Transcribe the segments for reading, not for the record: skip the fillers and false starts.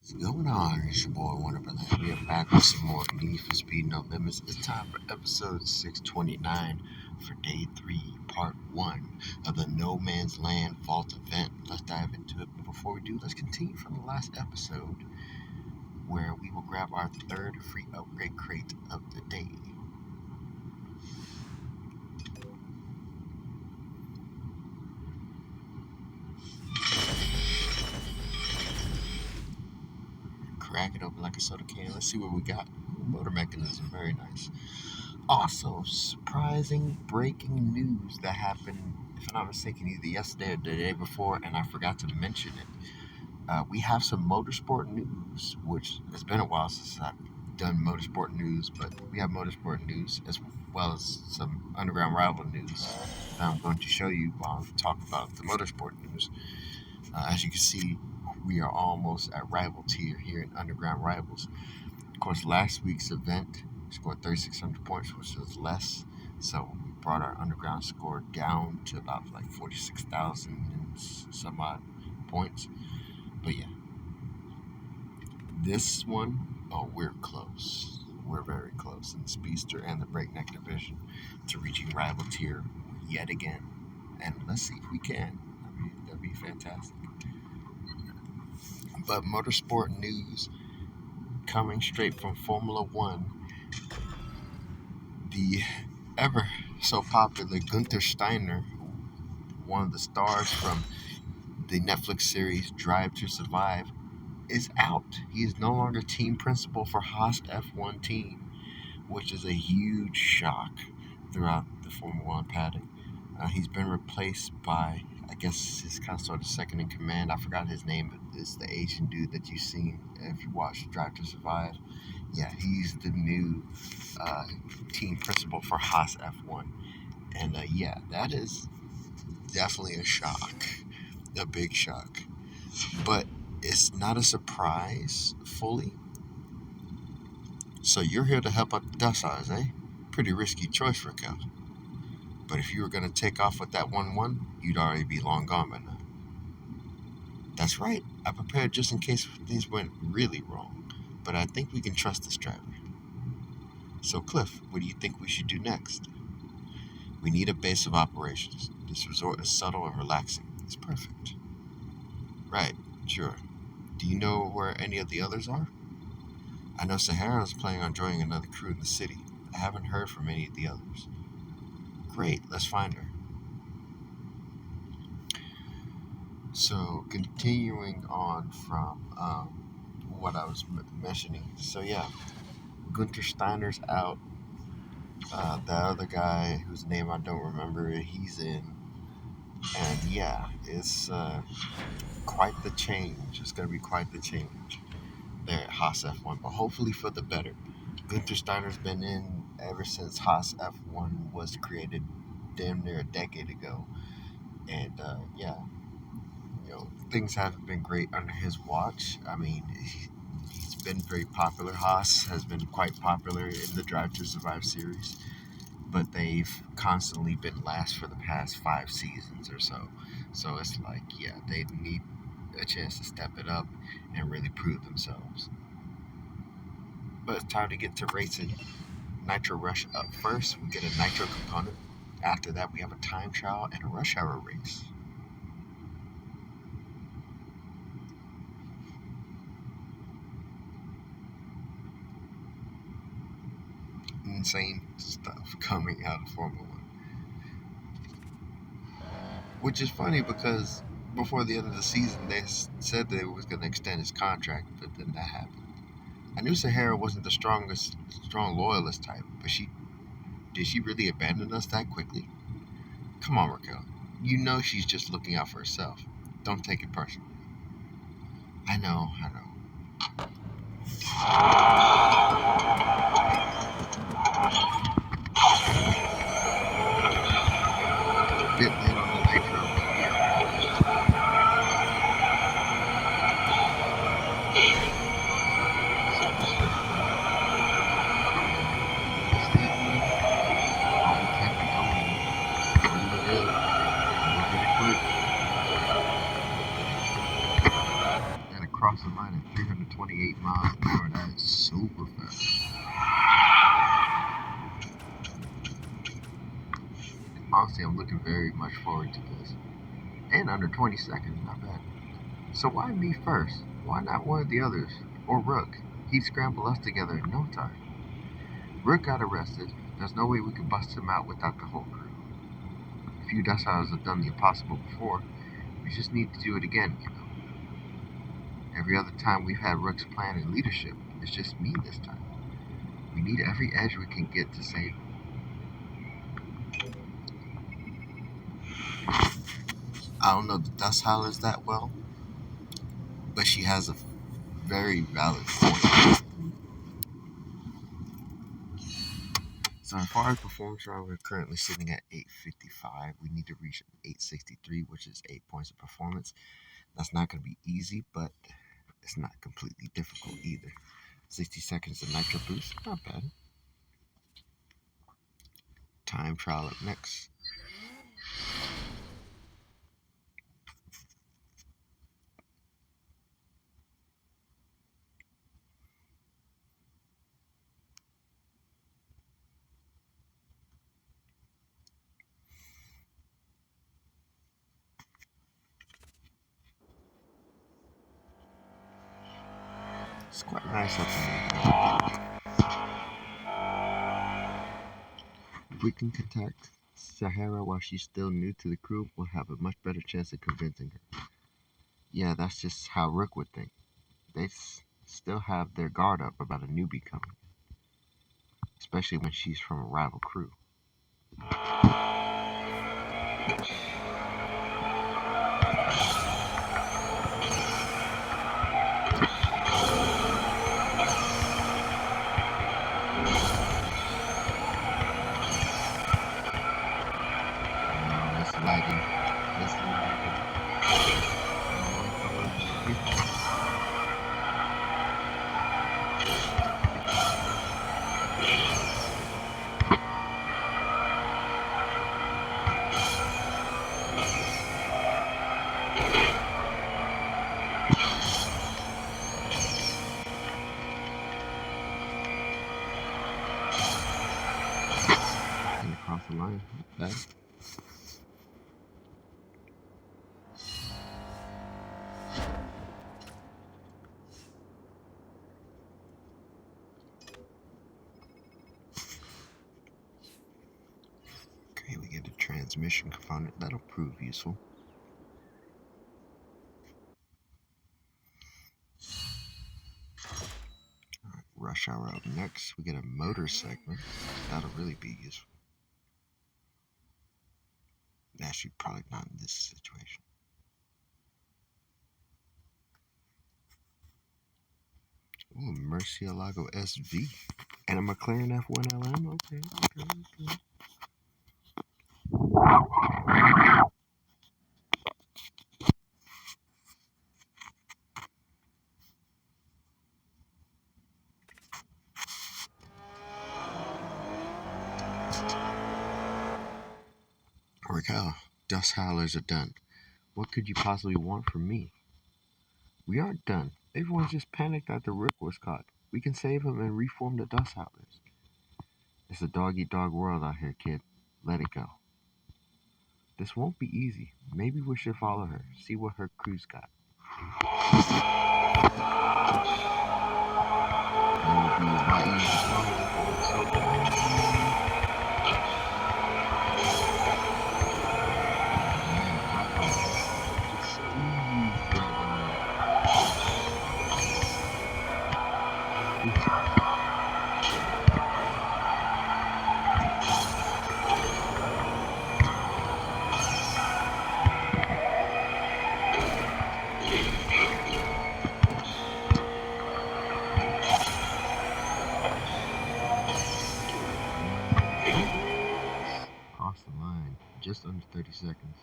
What's going on? It's your boy Wonderland. We are back with some more Need for Speed No Limits. It's time for episode 629 for day 3, part 1 of the No Man's Land Vault event. Let's dive into it. But before we do, let's continue from the last episode where we will grab our third free upgrade crate of the day. Crack it open like a soda can. Let's see what we got. Motor mechanism, very nice. Also, surprising breaking news that happened, if I'm not mistaken, either yesterday or the day before, and I forgot to mention it. We have some motorsport news, which has been a while since I've done motorsport news, but we have motorsport news as well as some underground rival news that I'm going to show you while I talk about the motorsport news. As you can see, we are almost at rival tier here in Underground Rivals. Of course, last week's event scored 3,600 points, which was less, so we brought our underground score down to about like 46,000 and some odd points. But yeah, this one, oh, we're close. We're very close in the Speedster and the Breakneck division to reaching rival tier yet again. And let's see if we can. I mean, that'd be fantastic. But motorsport news coming straight from Formula One, the ever so popular Gunther Steiner, one of the stars from the Netflix series Drive to Survive, is out. He is no longer team principal for Haas F1 team, which is a huge shock throughout the Formula One paddock. He's been replaced by, I guess, his kind of sort of second in command. I forgot his name, but it's the Asian dude that you've seen if you watch Drive to Survive. Yeah, he's the new team principal for Haas F1. And yeah, that is definitely a shock, a big shock. But it's not a surprise fully. So you're here to help out the Dussars, eh? Pretty risky choice, Raquel. But if you were going to take off with that 1-1, you'd already be long gone by now. That's right. I prepared just in case things went really wrong. But I think we can trust this driver. So, Cliff, what do you think we should do next? We need a base of operations. This resort is subtle and relaxing. It's perfect. Right, sure. Do you know where any of the others are? I know Sahara is planning on joining another crew in the city. I haven't heard from any of the others. Great, let's find her. So, continuing on from what I was mentioning. So, yeah, Gunther Steiner's out. The other guy, whose name I don't remember, he's in. And yeah, it's quite the change. It's going to be quite the change there at Haas F1, but hopefully for the better. Gunther Steiner's been in ever since Haas F1 was created damn near a decade ago. And yeah, things haven't been great under his watch. I mean, he's been very popular. Haas has been quite popular in the Drive to Survive series, but they've constantly been last for the past 5 seasons or so. So it's like, yeah, they need a chance to step it up and really prove themselves. But it's time to get to racing. Nitro Rush up first. We get a nitro component. After that, we have a time trial and a rush hour race. Insane stuff coming out of Formula One. Which is funny because before the end of the season, they said they was going to extend his contract, but then that happened. I knew Sahara wasn't the strong loyalist type, but did she really abandon us that quickly? Come on, Raquel. You know she's just looking out for herself. Don't take it personally. I know. Bit late on the nitro. Cross the line at 300 28 miles an hour. That is super fast. Honestly, I'm looking very much forward to this. And under 20 seconds, not bad. So why me first? Why not one of the others? Or Rook? He'd scramble us together in no time. Rook got arrested. There's no way we could bust him out without the whole crew. A few dust have done the impossible before. We just need to do it again, you know. Every other time we've had Rook's plan and leadership, it's just me this time. We need every edge we can get to save him. I don't know the Dust Howlers that well, but she has a very valid point. So as far as performance round, we're currently sitting at 855. We need to reach 863, which is 8 points of performance. That's not going to be easy, but it's not completely difficult either. 60 seconds of nitro boost, not bad. Time trial up next. It's quite nice up there. If we can contact Sahara while she's still new to the crew, we'll have a much better chance of convincing her. Yeah, that's just how Rook would think. They still have their guard up about a newbie coming, especially when she's from a rival crew. It's lagging. It's lagging. Across the line. Okay. Okay, we get a transmission component. That'll prove useful. Alright, rush hour up next. We get a motor segment. That'll really be useful. Actually, probably not in this situation. Ooh, Murcielago SV. And a McLaren F1 LM? Okay. Raquel, Dust Howlers are done. What could you possibly want from me? We aren't done. Everyone's just panicked after Rick was caught. We can save him and reform the Dust Howlers. It's a dog-eat-dog world out here, kid. Let it go. This won't be easy. Maybe we should follow her, see what her crew's got. That would be a lot easier to follow. Cross the line, just under 30 seconds.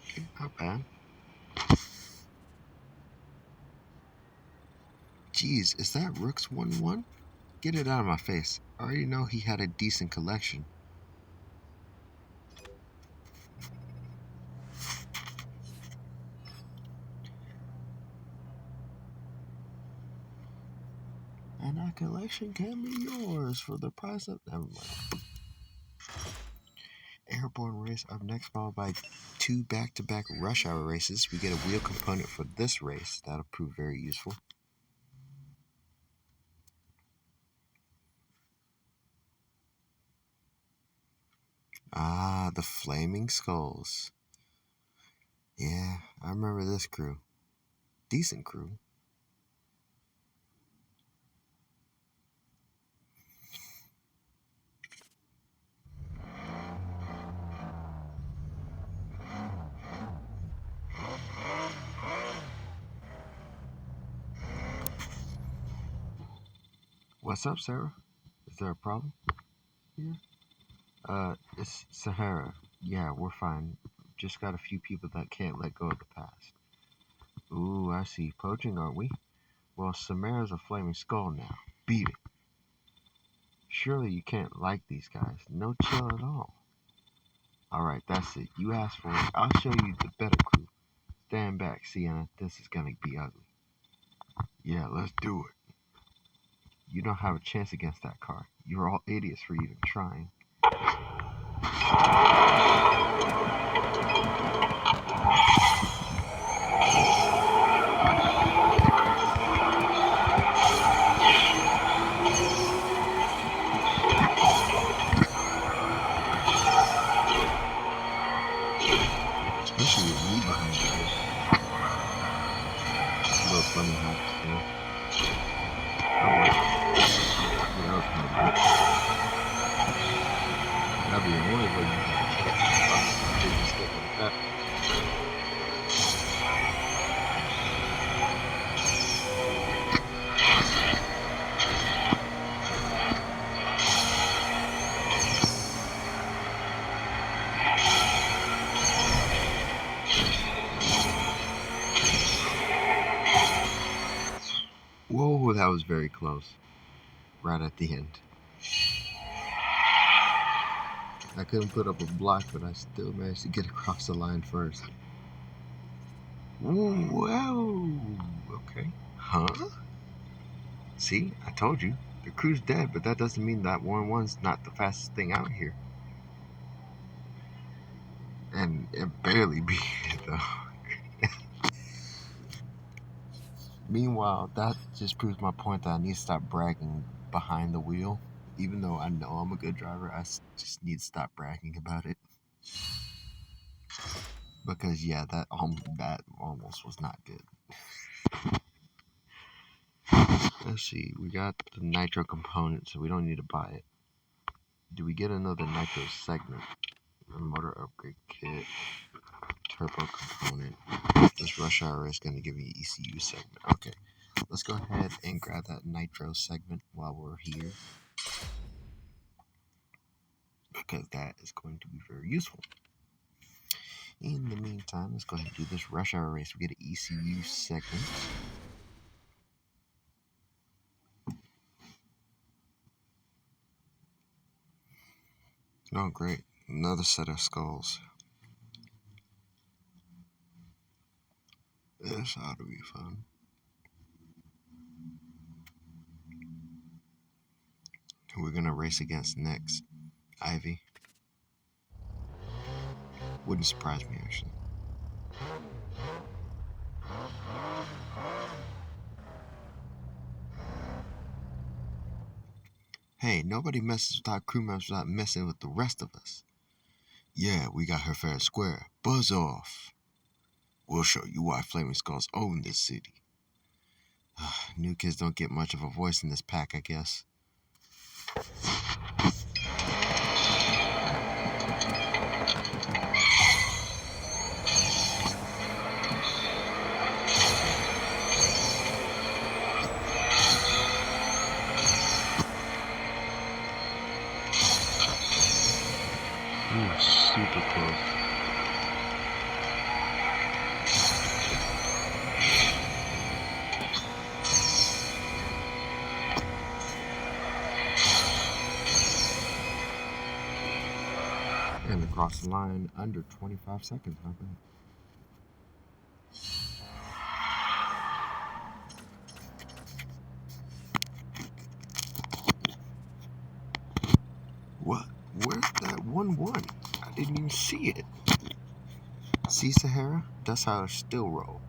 Okay, not bad. Geez, is that Rook's 1-1? Get it out of my face. I already know he had a decent collection. And that collection can be yours for the price of... Never mind. Airborne race up next, followed by 2 back-to-back rush hour races. We get a wheel component for this race. That'll prove very useful. Ah, the Flaming Skulls. Yeah, I remember this crew. Decent crew. What's up, Sarah? Is there a problem here? It's Sahara. Yeah, we're fine. Just got a few people that can't let go of the past. Ooh, I see. Poaching, aren't we? Well, Samara's a flaming skull now. Beat it. Surely you can't like these guys. No chill at all. Alright, that's it. You asked for it. I'll show you the better crew. Stand back, Sienna. This is gonna be ugly. Yeah, let's do it. You don't have a chance against that car. You're all idiots for even trying. Especially with me behind you. Little funny hops, you know. Oh, wait. Yeah, that was kind of good. That'd be the only way you have a chance. Take a step like that. Whoa, that was very close. Right at the end. I couldn't put up a block, but I still managed to get across the line first. Whoa! Okay. Huh? See, I told you. The crew's dead, but that doesn't mean that 1-1's not the fastest thing out here. And it barely beat it, though. Meanwhile, that just proves my point that I need to stop bragging behind the wheel. Even though I know I'm a good driver, I just need to stop bragging about it. Because, yeah, that almost was not good. Let's see, we got the nitro component, so we don't need to buy it. Do we get another nitro segment? A motor upgrade kit, turbo component. This rush hour is going to give me ECU segment. Okay, let's go ahead and grab that nitro segment while we're here, because that is going to be very useful. In the meantime, let's go ahead and do this rush hour race. We get an ECU segment. Oh, great. Another set of skulls. This ought to be fun. Who we're going to race against next? Ivy. Wouldn't surprise me, actually. Hey, nobody messes with our crew members without messing with the rest of us. Yeah, we got her fair and square. Buzz off. We'll show you why Flaming Skulls own this city. New kids don't get much of a voice in this pack, I guess. Ooh, super close. And across the line under 25 seconds, not bad. didn't even see it. See, Sahara? Dust Howlers still roll.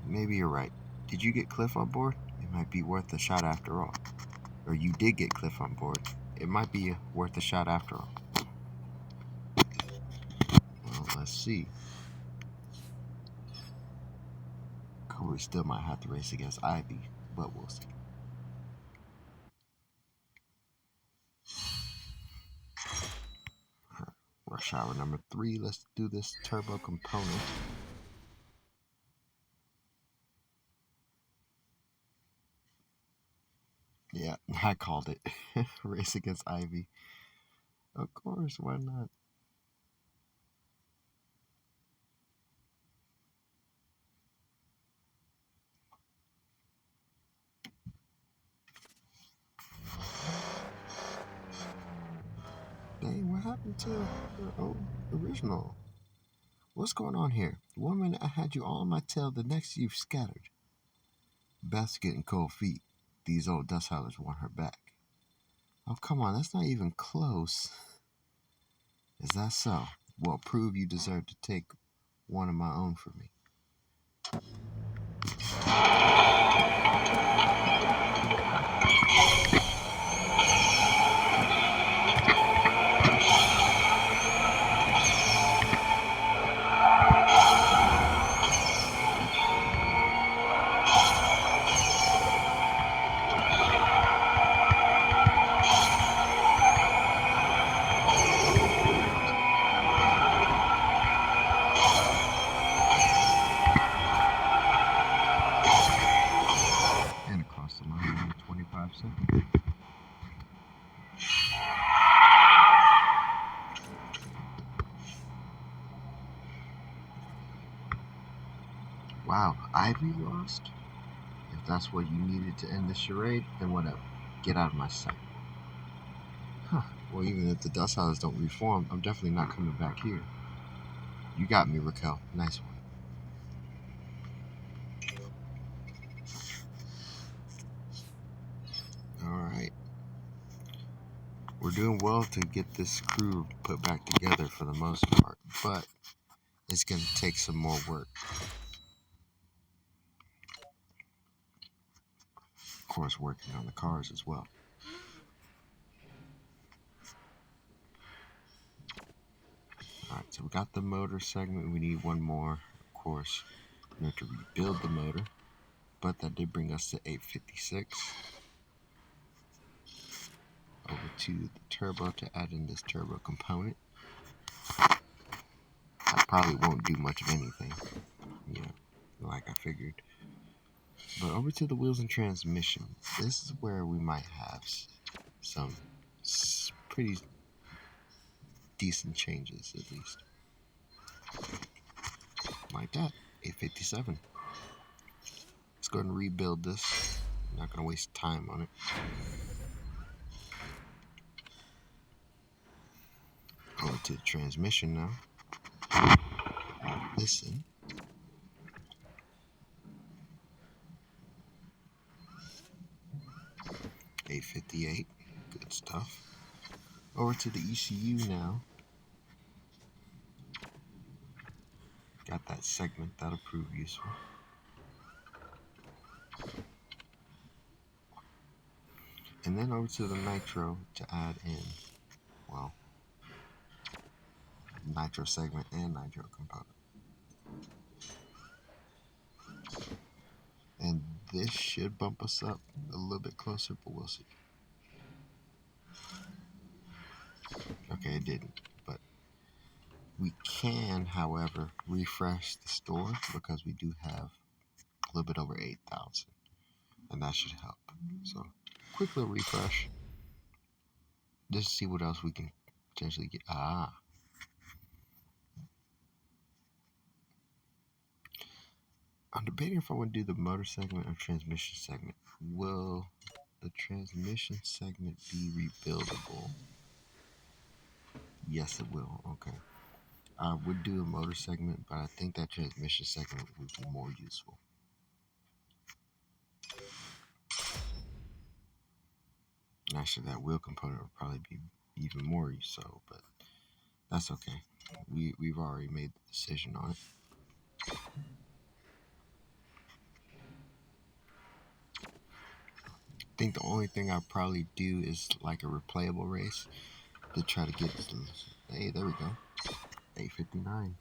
Maybe you're right. Did you get Cliff on board? It might be worth a shot after all. Or you did get Cliff on board. It might be worth a shot after all. Well, let's see. Corey still might have to race against Ivy, but we'll see. Rush hour number 3. Let's do this turbo component. Yeah, I called it. Race against Ivy. Of course, why not? Dang, what happened to her original? What's going on here? One minute I had you all on my tail, the next you've scattered. Beth's getting cold feet. These old dust howlers want her back. Oh, come on, that's not even close. Is that so? Well, prove you deserve to take one of my own from me. And across the line in 25 seconds. Wow, Ivy lost? If that's what you needed to end the charade, then whatever. Get out of my sight. Huh. Well, even if the dust howlers don't reform, I'm definitely not coming back here. You got me, Raquel. Nice one. Alright. We're doing well to get this crew put back together for the most part, but it's going to take some more work. Of course, working on the cars as well. Alright, so we got the motor segment. We need one more. Of course, we have to rebuild the motor, but that did bring us to 856. Over to the turbo to add in this turbo component. I probably won't do much of anything, like I figured. But over to the wheels and transmission. This is where we might have some pretty decent changes, at least. Like that. 857. Let's go ahead and rebuild this. I'm not going to waste time on it. Over to the transmission now. Listen. 858. Good stuff. Over to the ECU now. Got that segment. That'll prove useful. And then over to the nitro to add in, well, nitro segment and nitro component. And this should bump us up a little bit closer, but we'll see. Okay, it didn't. But we can, however, refresh the store because we do have a little bit over 8,000. And that should help. So, quick little refresh. Just to see what else we can potentially get. I'm debating if I want to do the motor segment or transmission segment. Will the transmission segment be rebuildable? Yes, it will. Okay. I would do a motor segment, but I think that transmission segment would be more useful. Actually, that wheel component would probably be even more so, but That's okay. We've already made the decision on it. I think the only thing I'll probably do is like a replayable race to try to get some. Hey, there we go. 8:59.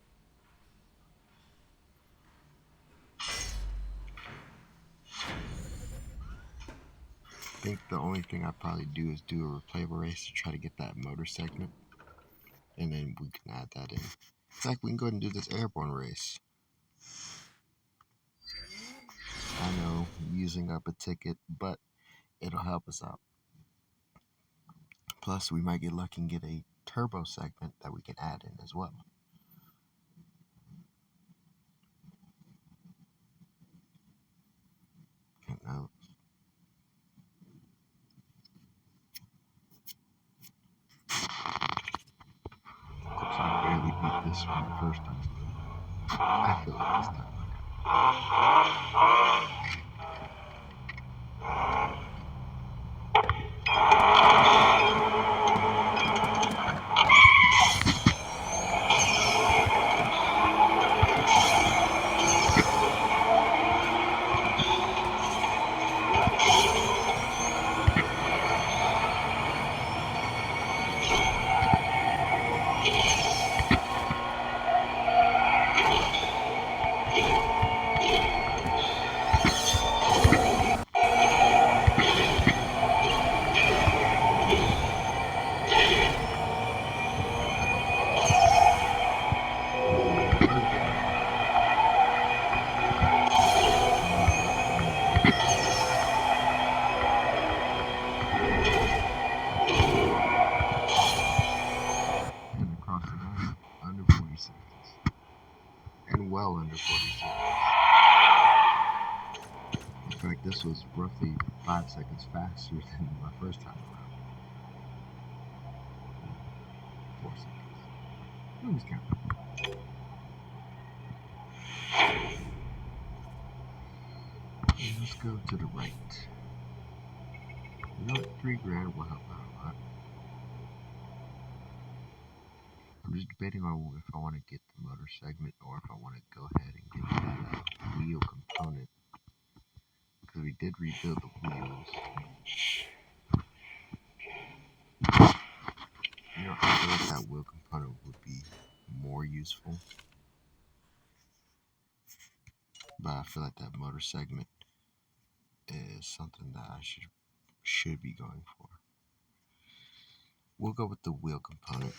I think the only thing I'd probably do is do a replayable race to try to get that motor segment, and then we can add that in. In fact, we can go ahead and do this airborne race. I know, using up a ticket, but it'll help us out. Plus, we might get lucky and get a turbo segment that we can add in as well. Okay, now, oops, I barely beat this one the first time. I feel it this time. And across the line, under 40 seconds. And well under 40 seconds. In fact, this was roughly 5 seconds faster than my first time around. 4 seconds. Who's counting? Let's go to the right. You know what? $3,000 will help out a lot. I'm just debating on if I want to get the motor segment or if I want to go ahead and get that wheel component. Because we did rebuild the wheels. You know, I feel like that wheel component would be more useful. But I feel like that motor segment is something that I should be going for. We'll go with the wheel component.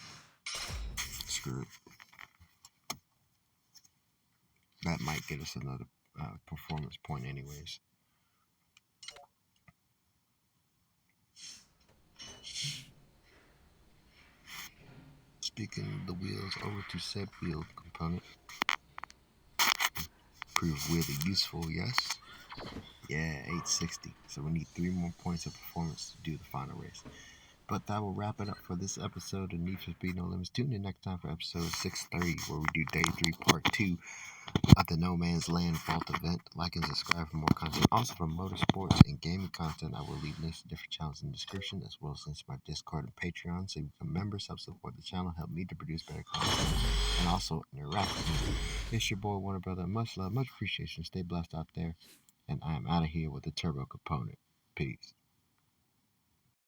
Screw it. That might get us another performance point anyways. Speaking of the wheels, over to said wheel component. Prove really useful, yes? Yeah, 860. So we need 3 more points of performance to do the final race. But that will wrap it up for this episode of Need for Speed No Limits. Tune in next time for episode 630, where we do day 3, part 2 of the No Man's Land Vault event. Like and subscribe for more content. Also for motorsports and gaming content, I will leave links to different channels in the description, as well as links to my Discord and Patreon, so you can members help support the channel, help me to produce better content, and also interact with me. It's your boy Warner Brother. Much love, much appreciation. Stay blessed out there, and I am out of here with the turbo component. Peace.